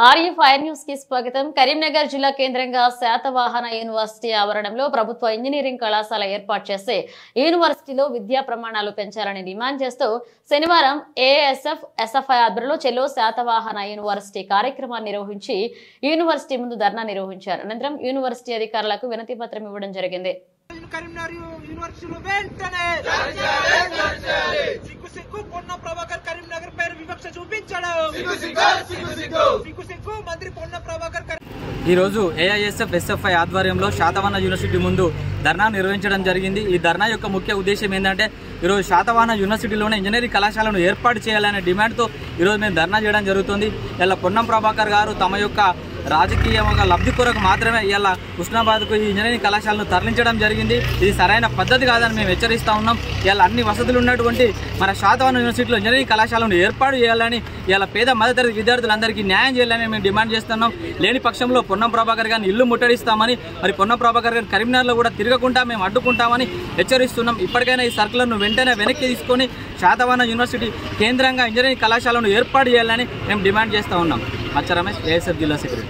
ఆర్యఫైర్ news కి స్వాగతం. కరీంనగర్ జిల్లా కేంద్రంగా శాతవాహన యూనివర్సిటీ ఆవరణంలో ప్రభుత్వ ఇంజనీరింగ్ కళాశాల ఏర్పాటు చేసి యూనివర్సిటీలో విద్యా ప్రమాణాలు పెంచాలని డిమాండ్ చేస్తూ శనివారం ఏఎస్ఎఫ్ ఎస్ఎఫ్ఐ ఆధ్వర్యంలో చెలో శాతవాహన యూనివర్సిటీ కార్యక్రమాన్ని నిర్వహించి యూనివర్సిటీ ముందు ధర్నా నిర్వహించారు. అనంతరం యూనివర్సిటీ అధికారులకు వినతి పత్రం ఇవ్వడం జరిగింది. ఈ రోజు ఏఐఎస్ఎఫ్ ఎస్ఎఫ్ఐ ఆధ్వర్యంలో శాతవాహన యూనివర్సిటీ ముందు ధర్నా నిర్వహించడం జరిగింది. ఈ ధర్నా యొక్క ముఖ్య ఉద్దేశం ఏంటంటే ఈరోజు శాతవాహన యూనివర్సిటీలోనే ఇంజనీరింగ్ కళాశాలను ఏర్పాటు చేయాలనే డిమాండ్తో ఈరోజు మేము ధర్నా చేయడం జరుగుతుంది. ఇలా పొన్నం ప్రభాకర్ గారు తమ యొక్క రాజకీయంగా లబ్ధి కొరకు మాత్రమే ఇలా హుస్నాబాద్కు ఈ ఇంజనీరింగ్ కళాశాలను తరలించడం జరిగింది. ఇది సరైన పద్ధతి కాదని మేము హెచ్చరిస్తూ ఉన్నాం. ఇలా అన్ని వసతులు ఉన్నటువంటి మన శాతవాహన యూనివర్సిటీలో ఇంజనీరింగ్ కళాశాలను ఏర్పాటు చేయాలని, ఇలా పేద మధ్యతరగతి విద్యార్థులందరికీ న్యాయం చేయాలని మేము డిమాండ్ చేస్తున్నాం. లేని పక్షంలో పొన్నం ప్రభాకర్ గారిని ఇల్లు ముట్టడిస్తామని, మరి పొన్నం ప్రభాకర్ గారిని కరీంనగర్లో కూడా తిరగకుండా మేము అడ్డుకుంటామని హెచ్చరిస్తున్నాం. ఇప్పటికైనా ఈ సర్కులను వెంటనే వెనక్కి తీసుకొని శాతవాహన యూనివర్సిటీ కేంద్రంగా ఇంజనీరింగ్ కళాశాలను ఏర్పాటు చేయాలని మేము డిమాండ్ చేస్తూ ఉన్నాం. మచ్చ రమేష్, ఏఎస్ఎఫ్ జిల్లా సెక్రటరీ.